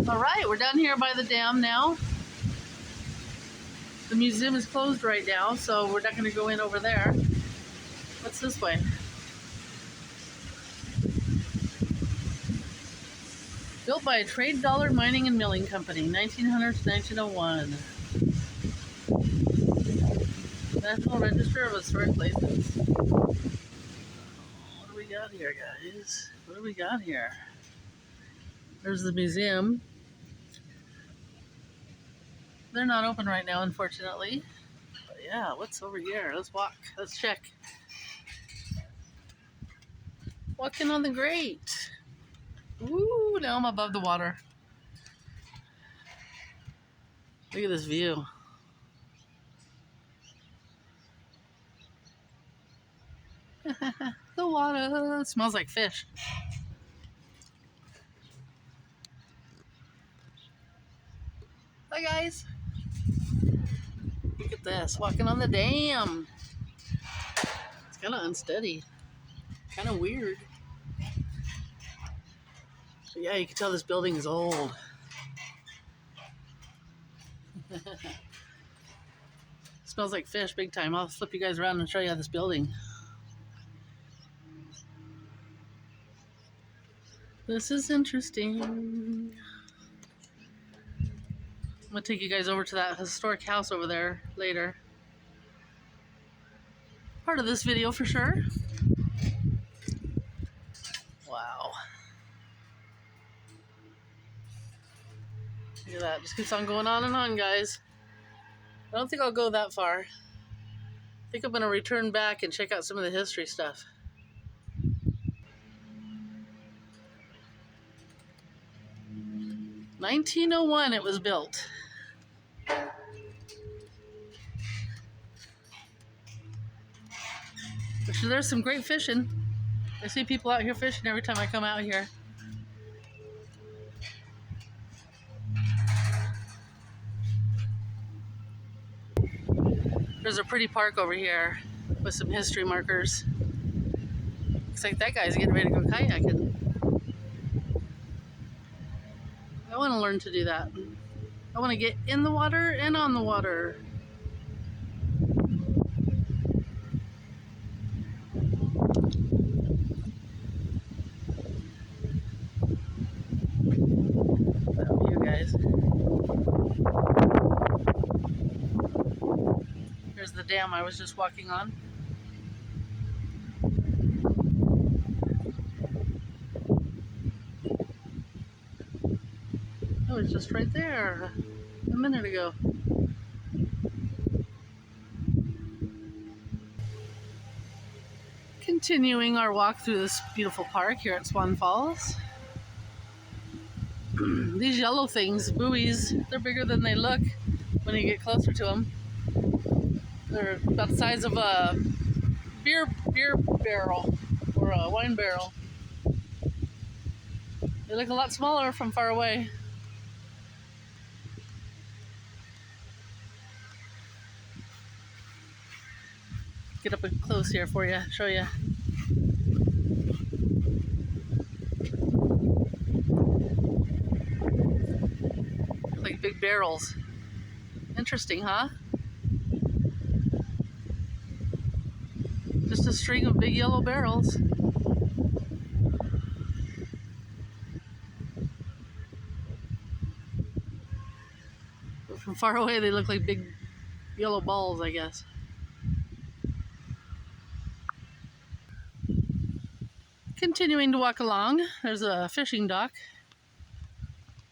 All right, we're down here by the dam now. The museum is closed right now, so we're not going to go in over there. What's this way? Built by a Trade Dollar Mining and Milling Company, 1900 to 1901. National Register of Historic Places. What do we got here, guys? What do we got here? There's the museum. They're not open right now, unfortunately. But yeah, what's over here? Let's walk. Let's check. Walking on the grate. Woo, now I'm above the water. Look at this view. The water smells like fish. Hi guys. Look at this, walking on the dam. It's kind of unsteady, kind of weird. But yeah, you can tell this building is old. Smells like fish big time. I'll flip you guys around and show you this building. This is interesting. I'm gonna take you guys over to that historic house over there later. Part of this video for sure. Wow. Look at that, just keeps on going on and on, guys. I don't think I'll go that far. I think I'm gonna return back and check out some of the history stuff. (1901) it was built. So there's some great fishing. I see people out here fishing every time I come out here. There's a pretty park over here with some history markers. Looks like that guy's getting ready to go kayaking. I want to learn to do that. I want to get in the water and on the water. That view, guys. Here's the dam I was just walking on. It was just right there a minute ago. Continuing our walk through this beautiful park here at Swan Falls. These yellow things, buoys, they're bigger than they look when you get closer to them. They're about the size of a beer barrel or a wine barrel. They look a lot smaller from far away. Get up close here for you, show you. Like big barrels. Interesting, huh? Just a string of big yellow barrels. But from far away, they look like big yellow balls, I guess. Continuing to walk along, there's a fishing dock.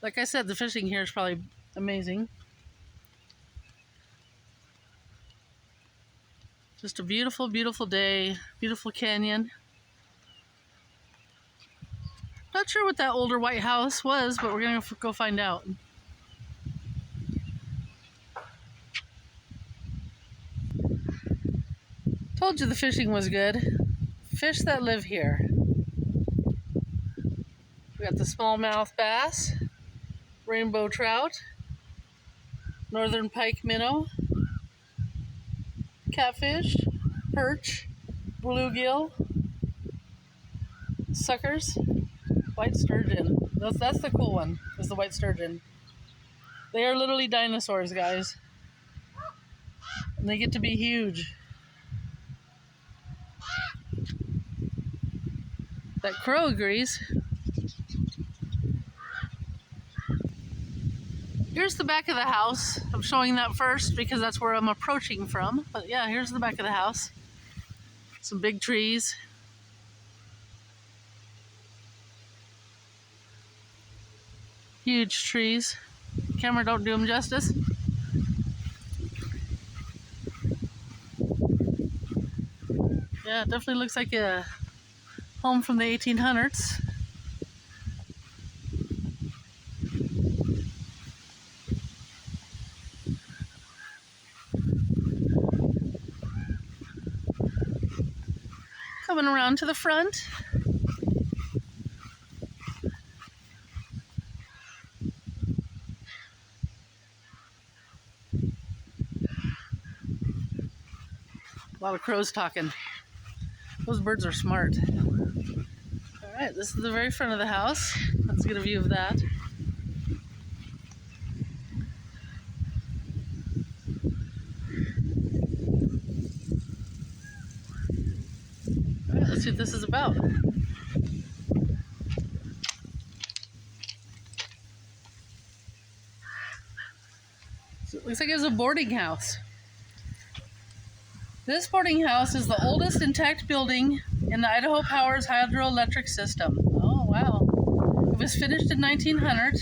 Like I said, the fishing here is probably amazing. Just a beautiful, beautiful day, beautiful canyon. Not sure what that older white house was, but we're gonna go find out. Told you the fishing was good. Fish that live here. We got the smallmouth bass, rainbow trout, northern pike minnow, catfish, perch, bluegill, suckers, White sturgeon. That's the cool one, is the white sturgeon. They are literally dinosaurs, guys. And they get to be huge. That crow agrees. Here's the back of the house. I'm showing that first because that's where I'm approaching from. But yeah, here's the back of the house. Some big trees. Huge trees. Camera don't do them justice. Yeah, it definitely looks like a home from the 1800s. Coming around to the front. A lot of crows talking. Those birds are smart. All right, this is the very front of the house. Let's get a view of that. All right, let's see what this is about. So it looks like it's a boarding house. This boarding house is the oldest intact building in the Idaho Power's hydroelectric system. Oh, wow. It was finished in 1900,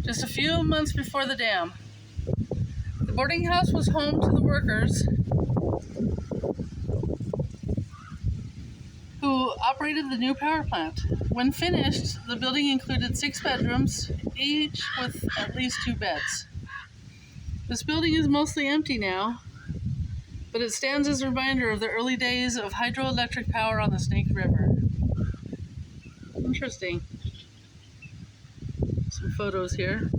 just a few months before the dam. The boarding house was home to the workers who operated the new power plant. When finished, the building included 6 bedrooms, each with at least 2 beds. This building is mostly empty now, but it stands as a reminder of the early days of hydroelectric power on the Snake River. Interesting. Some photos here.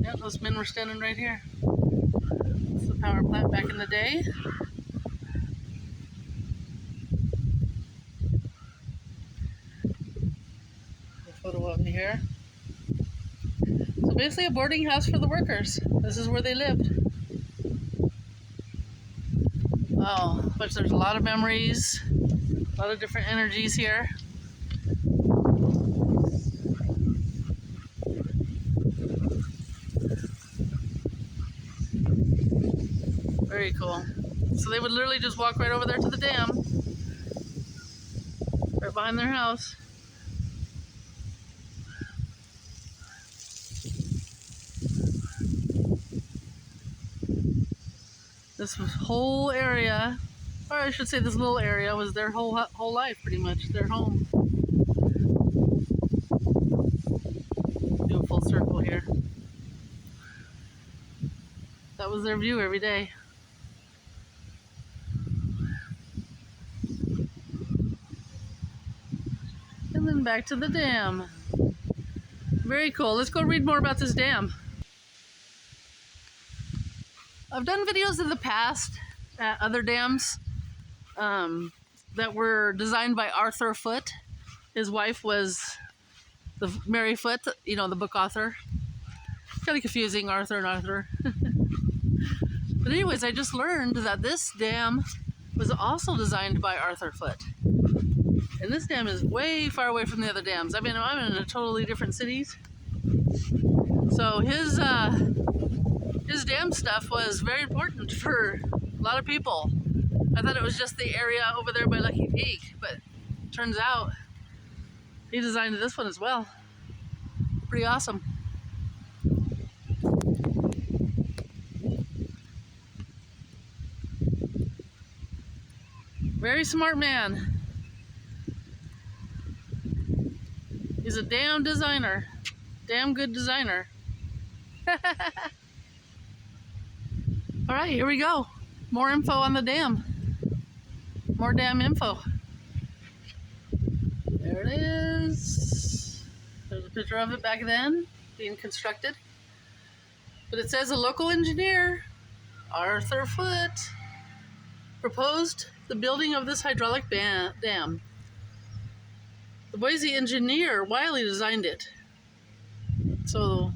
Yeah, those men were standing right here. It's the power plant back in the day. A photo of me here. So basically a boarding house for the workers. This is where they lived. Oh, but there's a lot of memories, a lot of different energies here. Very cool. So they would literally just walk right over there to the dam, right behind their house. This whole area, or I should say this little area, was their whole life, pretty much, their home. Do a full circle here. That was their view every day. And then back to the dam. Very cool. Let's go read more about this dam. I've done videos in the past at other dams that were designed by Arthur Foote. His wife was the Mary Foote, you know, the book author. Kind of confusing, Arthur and Arthur. But anyways, I just learned that this dam was also designed by Arthur Foote. And this dam is way far away from the other dams. I mean, I'm in a totally different cities. So his dam stuff was very important for a lot of people. I thought it was just the area over there by Lucky Peak, but turns out he designed this one as well. Pretty awesome. Very smart man. He's a damn designer. Damn good designer. All right, here we go. More info on the dam. More dam info. There it is. There's a picture of it back then, being constructed. But it says a local engineer, Arthur Foote, proposed the building of this hydraulic dam. The Boise engineer Wiley designed it. So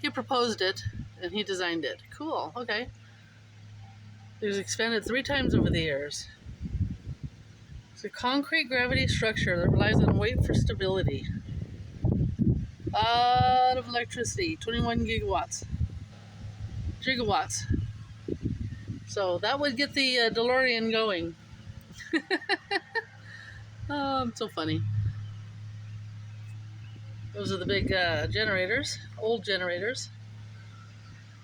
he proposed it and he designed it. Cool, okay. It was expanded 3 times over the years. It's a concrete gravity structure that relies on weight for stability. Lot of electricity, 21 gigawatts. So that would get the DeLorean going. Oh, it's so funny. Those are the big generators, old generators.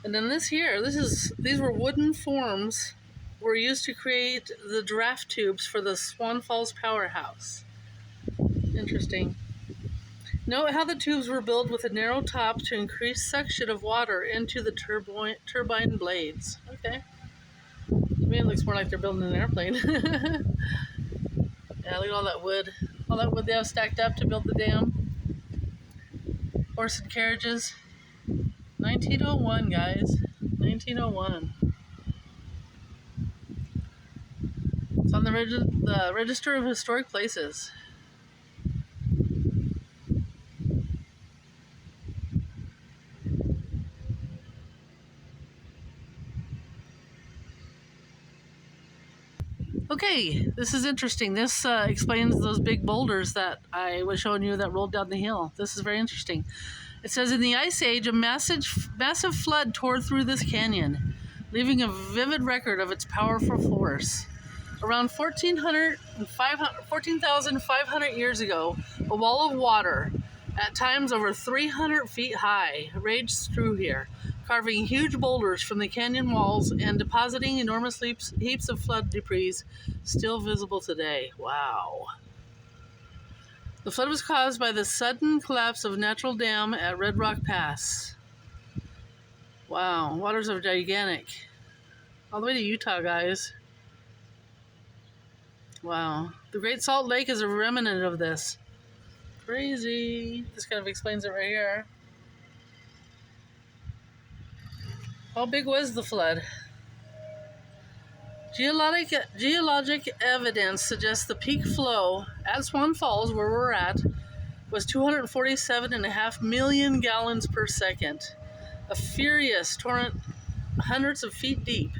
And then these were wooden forms were used to create the draft tubes for the Swan Falls powerhouse. Interesting. Note how the tubes were built with a narrow top to increase suction of water into the turbine blades. Okay. To me, it looks more like they're building an airplane. Yeah, look at all that wood. All that wood they have stacked up to build the dam. Horse and carriages. 1901, guys. 1901. It's on the Register of Historic Places. Okay, this is interesting. This explains those big boulders that I was showing you that rolled down the hill. This is very interesting. It says, in the Ice Age, a massive flood tore through this canyon, leaving a vivid record of its powerful force. Around 14,500 years ago, a wall of water, at times over 300 feet high, raged through here, carving huge boulders from the canyon walls and depositing enormous heaps of flood debris still visible today. Wow. The flood was caused by the sudden collapse of a natural dam at Red Rock Pass. Wow, waters are gigantic. All the way to Utah, guys. Wow. The Great Salt Lake is a remnant of this. Crazy. This kind of explains it right here. How big was the flood? Geologic evidence suggests the peak flow at Swan Falls, where we're at, was 247.5 million gallons per second. A furious torrent hundreds of feet deep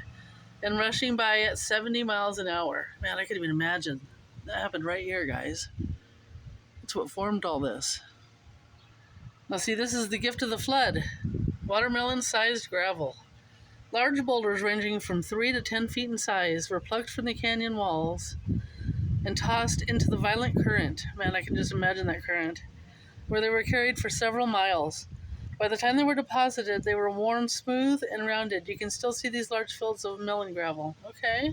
and rushing by at 70 miles an hour. Man, I couldn't even imagine. That happened right here, guys. That's what formed all this. Now see, this is the gift of the flood. Watermelon-sized gravel. Large boulders ranging from 3 to 10 feet in size were plucked from the canyon walls and tossed into the violent current. Man, I can just imagine that current. Where they were carried for several miles. By the time they were deposited, they were worn smooth and rounded. You can still see these large fields of melon gravel. Okay.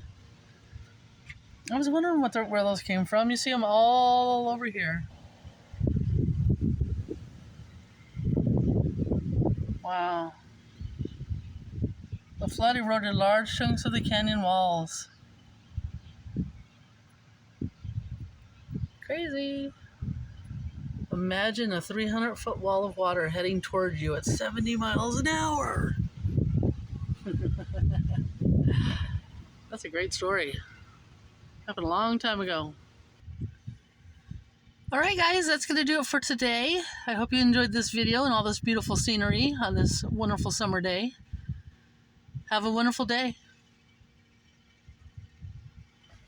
I was wondering where those came from. You see them all over here. Wow. The flood eroded large chunks of the canyon walls. Crazy. Imagine a 300-foot wall of water heading towards you at 70 miles an hour. That's a great story. Happened a long time ago. Alright guys, that's going to do it for today. I hope you enjoyed this video and all this beautiful scenery on this wonderful summer day. Have a wonderful day.